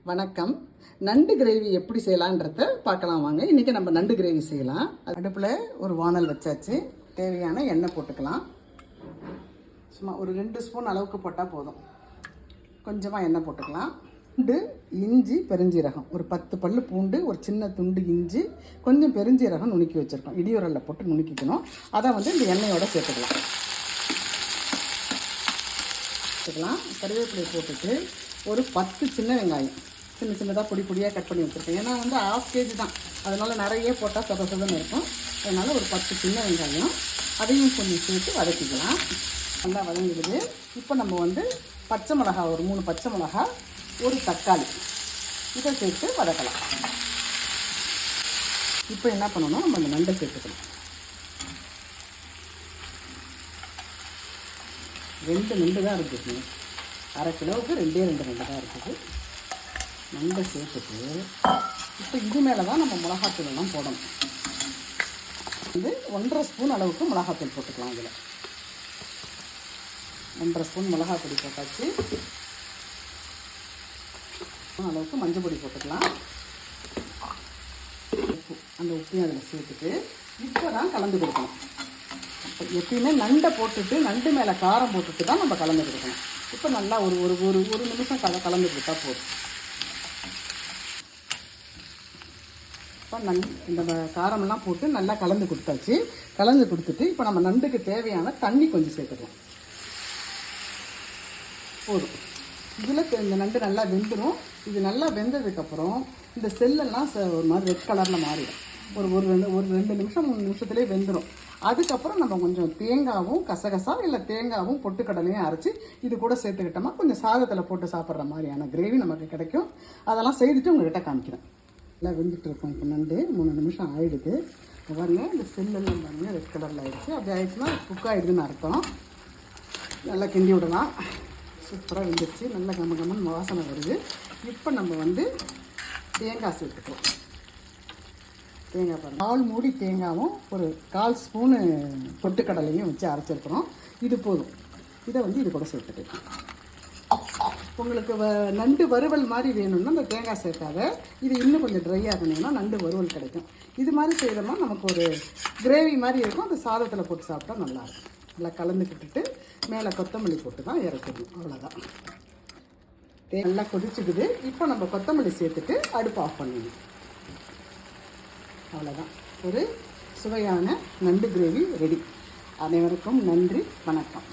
வணக்கம். நண்டு கிரேவி எப்படி செய்யலான்றத பார்க்கலாம் வாங்க. இன்றைக்கி நம்ம நண்டு கிரேவி செய்யலாம். அடுப்பில் ஒரு வானல் வச்சாச்சு. தேவையான எண்ணெய் போட்டுக்கலாம். சும்மா ஒரு 2 ஸ்பூன் அளவுக்கு போட்டால் போதும். கொஞ்சமாக எண்ணெய் போட்டுக்கலாம். பூண்டு, இஞ்சி, பெருஞ்சீரகம், ஒரு 10 பல்லு பூண்டு, ஒரு சின்ன துண்டு இஞ்சி, கொஞ்சம் பெருஞ்சீரகம் நுணுக்கி வச்சுருக்கோம். இடியுரலில் போட்டு நுணுக்கிக்கணும். அதை இந்த எண்ணெயோடு சேர்த்துக்கலாம். கருவேப்பிலையை போட்டுட்டு ஒரு 10 சின்ன வெங்காயம் சின்ன சின்னதாக பொடியாக கட் பண்ணி வச்சுருக்கேன். ஏன்னா 1/2 kg தான், அதனால் நிறைய போட்டால் சொதன்னு இருக்கும். அதனால் ஒரு 10 சின்ன வெங்காயம் அதையும் கொஞ்சம் சேர்த்து வதக்கிக்கலாம். நல்லா வதங்கிடுது. இப்போ நம்ம பச்சை மிளகா, ஒரு 3 பச்சை மிளகா, ஒரு தக்காளி, இதை சேர்த்து வதக்கலாம். இப்போ என்ன பண்ணணும், நம்ம அந்த நண்டை சேர்த்துக்கணும். 2 நண்டு தான் இருக்குது. 1/2 கிலோவுக்கு 2 நண்டு தான் இருக்குது. நண்டை சேர்த்துட்டு இப்போ இது மேலே தான் நம்ம மிளகாத்தூள் எல்லாம் போடணும். 1.5 ஸ்பூன் அளவுக்கு மிளகாத்தூள் போட்டுக்கலாம். இதில் 1.5 ஸ்பூன் மிளகாத்தூள் போட்டாச்சு. அளவுக்கு மஞ்சள் பொடி போட்டுக்கலாம். உப்பு, அந்த உப்பையும் அதில் சேர்த்துட்டு இப்போ தான் கலந்து கொடுக்கணும். எப்பயுமே நண்டை போட்டுட்டு நண்டு மேலே காரம் போட்டுட்டு தான் நம்ம கலந்து கொடுக்கணும். இப்போ நல்லா ஒரு ஒரு ஒரு ஒரு நிமிஷம் கலந்து கொடுத்தா போதும். இப்போ இந்த காரமெல்லாம் போட்டு நல்லா கலந்து கொடுத்தாச்சு. கலந்து கொடுத்துட்டு இப்போ நம்ம நண்டுக்கு தேவையான தண்ணி கொஞ்சம் சேர்த்துக்கலாம். போதும். இதில் இந்த நண்டு நல்லா வெந்துடும். இது நல்லா வெந்ததுக்கப்புறம் இந்த செல்லெல்லாம் ஒரு மாதிரி ரெட் கலரில் மாறிடும். ஒரு 2 நிமிஷம் 3 நிமிஷத்துலேயே வெந்துடும். அதுக்கப்புறம் நம்ம கொஞ்சம் தேங்காவும் கசகசா இல்லை தேங்காவும் பொட்டுக்கடலையும் அரைச்சி இது கூட சேர்த்துக்கிட்டோமா கொஞ்சம் சாதத்தில் போட்டு சாப்பிட்ற மாதிரியான கிரேவி நமக்கு கிடைக்கும். அதெல்லாம் செய்துட்டு உங்கள்கிட்ட காமிக்கிறேன். எல்லாம் வெந்துட்டு இருக்கோம். இப்போ நண்டு 3 நிமிஷம் ஆகிடுது. பாருங்க, இந்த செல்லெல்லாம் பாருங்கள் ரெட் கலரில் ஆகிடுச்சு. அப்படி ஆகிடுச்சுன்னா குக் ஆகிடுதுன்னு அர்த்தம். நல்லா கிண்டி விடலாம். சூப்பராக வெந்துடுச்சு. நல்லா கம்மன் வாசனை வருது. இப்போ நம்ம தேங்காய் சேர்த்துக்கலாம். தேங்காய் பாருங்கள், 4 மூடி தேங்காயும் ஒரு 1/4 ஸ்பூனு பொட்டுக்கடலையும் வச்சு அரைச்சிருக்கிறோம். இது போதும். இதை இது கூட சேர்த்துக்கலாம். உங்களுக்கு நண்டு வறுவல் மாதிரி வேணும்னா இந்த தேங்காய் சேர்க்காத, இது இன்னும் கொஞ்சம் ட்ரை ஆகணும்னா நண்டு வறுவல் கிடைக்கும். இது மாதிரி செய்கிறோம்னா நமக்கு ஒரு கிரேவி மாதிரி இருக்கும். அந்த சாதத்தில் போட்டு சாப்பிட்டா நல்லாயிருக்கும். நல்லா கலந்துக்கிட்டு மேலே கொத்தமல்லி போட்டு தான் இறக்கணும். அவ்வளோதான். நல்லா கொதிச்சுக்குது. இப்போ நம்ம கொத்தமல்லி சேர்த்துட்டு அடுப்பு ஆஃப் பண்ணணும். அவ்வளோதான். ஒரு சுவையான நண்டு கிரேவி ரெடி. அனைவருக்கும் நன்றி, வணக்கம்.